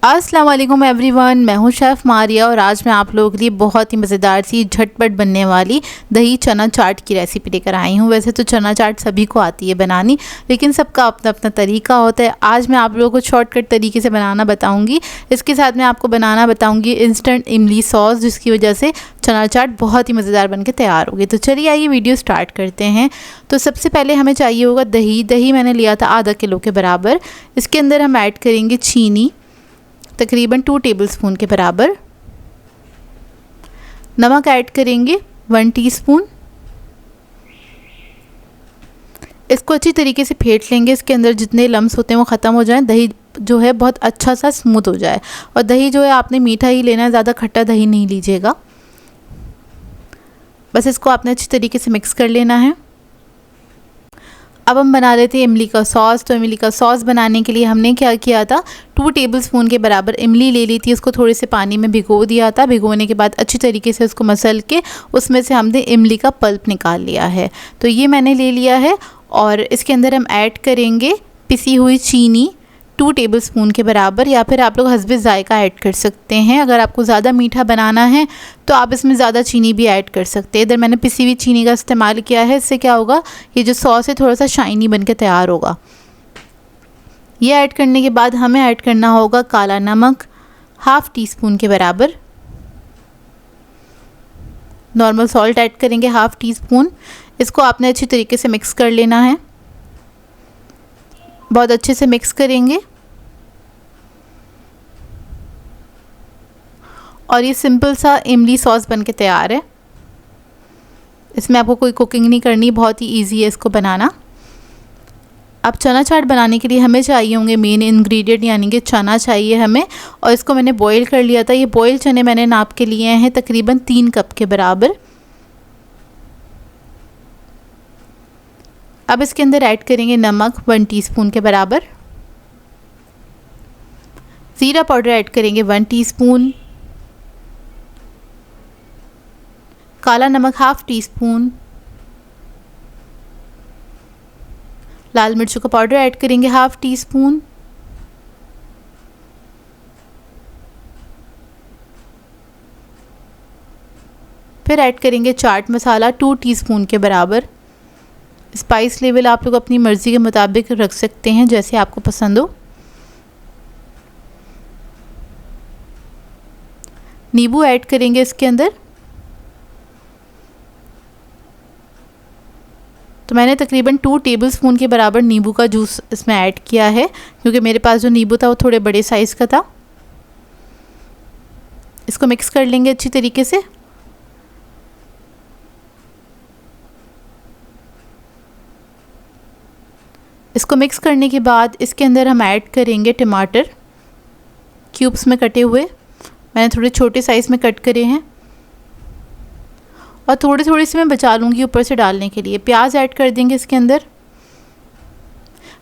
अस्सलाम वालेकुम एवरीवन, मैं हूं शेफ़ मारिया और आज मैं आप लोगों के लिए बहुत ही मज़ेदार सी झटपट बनने वाली दही चना चाट की रेसिपी लेकर आई हूं। वैसे तो चना चाट सभी को आती है बनानी, लेकिन सबका अपना अपना तरीका होता है। आज मैं आप लोगों को शॉर्टकट तरीके से बनाना बताऊंगी। इसके साथ मैं आपको बनाना बताऊँगी इंस्टेंट इमली सॉस, जिसकी वजह से चना चाट बहुत ही मज़ेदार बन के तैयार होगी। तो चलिए आइए वीडियो स्टार्ट करते हैं। तो सबसे पहले हमें चाहिए होगा दही मैंने लिया था आधा किलो के बराबर। इसके अंदर हम ऐड करेंगे चीनी तकरीबन 2 टेबलस्पून के बराबर। नमक ऐड करेंगे 1 टीस्पून। इसको अच्छी तरीके से फेंट लेंगे, इसके अंदर जितने लम्स होते हैं वो ख़त्म हो जाएं, दही जो है बहुत अच्छा सा स्मूथ हो जाए। और दही जो है आपने मीठा ही लेना है, ज़्यादा खट्टा दही नहीं लीजिएगा। बस इसको आपने अच्छी तरीके से मिक्स कर लेना है। अब हम बना लेते हैं इमली का सॉस। तो इमली का सॉस बनाने के लिए हमने क्या किया था, 2 टेबलस्पून के बराबर इमली ले ली थी। उसको थोड़े से पानी में भिगो दिया था। भिगोने के बाद अच्छी तरीके से उसको मसल के उसमें से हमने इमली का पल्प निकाल लिया है। तो ये मैंने ले लिया है और इसके अंदर हम ऐड करेंगे पिसी हुई चीनी 2 टेबलस्पून के बराबर, या फिर आप लोग हस्बे ज़ायका ऐड कर सकते हैं। अगर आपको ज़्यादा मीठा बनाना है तो आप इसमें ज़्यादा चीनी भी ऐड कर सकते हैं। इधर मैंने पिसी हुई चीनी का इस्तेमाल किया है। इससे क्या होगा, ये जो सॉस है थोड़ा सा शाइनी बन के तैयार होगा। ये ऐड करने के बाद हमें ऐड करना होगा काला नमक 1/2 टीस्पून के बराबर। नॉर्मल सॉल्ट ऐड करेंगे 1/2 टीस्पून। इसको आपने अच्छी तरीके से मिक्स कर लेना है, बहुत अच्छे से मिक्स करेंगे। और ये सिंपल सा इमली सॉस बन के तैयार है। इसमें आपको कोई कुकिंग नहीं करनी, बहुत ही इजी है इसको बनाना। अब चना चाट बनाने के लिए हमें चाहिए होंगे मेन इंग्रेडिएंट, यानी कि चना चाहिए हमें। और इसको मैंने बॉईल कर लिया था। ये बॉईल चने मैंने नाप के लिए हैं तकरीबन 3 कप के बराबर। अब इसके अंदर ऐड करेंगे नमक 1 टीस्पून के बराबर। ज़ीरा पाउडर ऐड करेंगे 1 टीस्पून। काला नमक 1/2 टीस्पून। लाल मिर्चों का पाउडर ऐड करेंगे 1/2 टीस्पून। फिर ऐड करेंगे चाट मसाला 2 टीस्पून के बराबर। स्पाइस लेवल आप लोग अपनी मर्ज़ी के मुताबिक रख सकते हैं, जैसे आपको पसंद हो। नींबू ऐड करेंगे इसके अंदर। तो मैंने तकरीबन 2 टेबलस्पून के बराबर नींबू का जूस इसमें ऐड किया है, क्योंकि मेरे पास जो नींबू था वो थोड़े बड़े साइज़ का था। इसको मिक्स कर लेंगे अच्छी तरीके से। इसको मिक्स करने के बाद इसके अंदर हम ऐड करेंगे टमाटर क्यूब्स में कटे हुए। मैंने थोड़े छोटे साइज़ में कट करे हैं और थोड़े थोड़े से मैं बचा लूँगी ऊपर से डालने के लिए। प्याज ऐड कर देंगे इसके अंदर।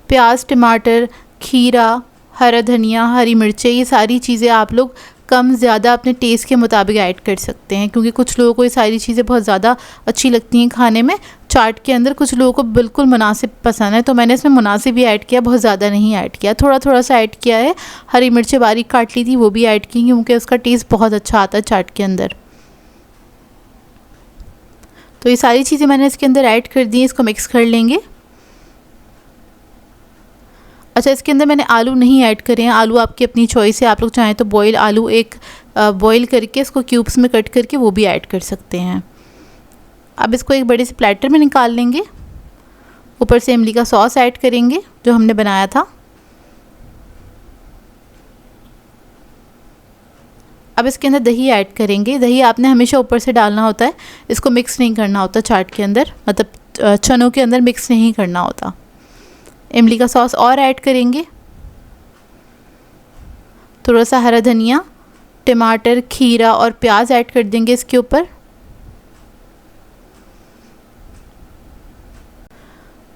प्याज, टमाटर, खीरा, हरा धनिया, हरी मिर्चें, ये सारी चीज़ें आप लोग कम ज़्यादा अपने टेस्ट के मुताबिक ऐड कर सकते हैं, क्योंकि कुछ लोगों को ये सारी चीज़ें बहुत ज़्यादा अच्छी लगती हैं खाने में चाट के अंदर। कुछ लोगों को बिल्कुल मुनासिब पसंद है, तो मैंने इसमें मुनासिब ही ऐड किया, बहुत ज़्यादा नहीं ऐड किया, थोड़ा थोड़ा सा ऐड किया है। हरी मिर्चें बारीक काट ली थी, वो भी ऐड की, क्योंकि उसका टेस्ट बहुत अच्छा आता है चाट के अंदर। तो ये सारी चीज़ें मैंने इसके अंदर ऐड कर दी। इसको मिक्स कर लेंगे। अच्छा, इसके अंदर मैंने आलू नहीं ऐड करे हैं। आलू आपकी अपनी चॉइस है, आप लोग चाहें तो बॉयल आलू एक बॉयल करके इसको क्यूब्स में कट करके वो भी ऐड कर सकते हैं। अब इसको एक बड़े से प्लेटर में निकाल लेंगे। ऊपर से इमली का सॉस ऐड करेंगे जो हमने बनाया था। अब इसके अंदर दही ऐड करेंगे। दही आपने हमेशा ऊपर से डालना होता है, इसको मिक्स नहीं करना होता चाट के अंदर, मतलब चनों के अंदर मिक्स नहीं करना होता। इमली का सॉस और ऐड करेंगे। थोड़ा सा हरा धनिया, टमाटर, खीरा और प्याज ऐड कर देंगे इसके ऊपर।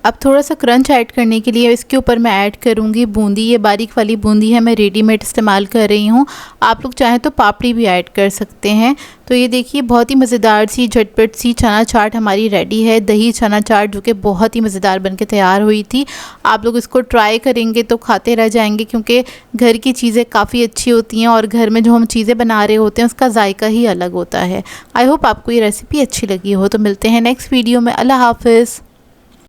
अब थोड़ा सा क्रंच ऐड करने के लिए इसके ऊपर मैं ऐड करूँगी बूंदी। ये बारीक वाली बूंदी है, मैं रेडीमेड इस्तेमाल कर रही हूँ। आप लोग चाहें तो पापड़ी भी ऐड कर सकते हैं। तो ये देखिए बहुत ही मज़ेदार सी झटपट सी चना चाट हमारी रेडी है। दही चना चाट जो कि बहुत ही मज़ेदार बन के तैयार हुई थी। आप लोग इसको ट्राई करेंगे तो खाते रह जाएंगे, क्योंकि घर की चीज़ें काफ़ी अच्छी होती हैं और घर में जो हम चीज़ें बना रहे होते हैं उसका जायका ही अलग होता है। आई होप आपको ये रेसिपी अच्छी लगी हो। तो मिलते हैं नेक्स्ट वीडियो में। अल्लाह हाफ़िज़।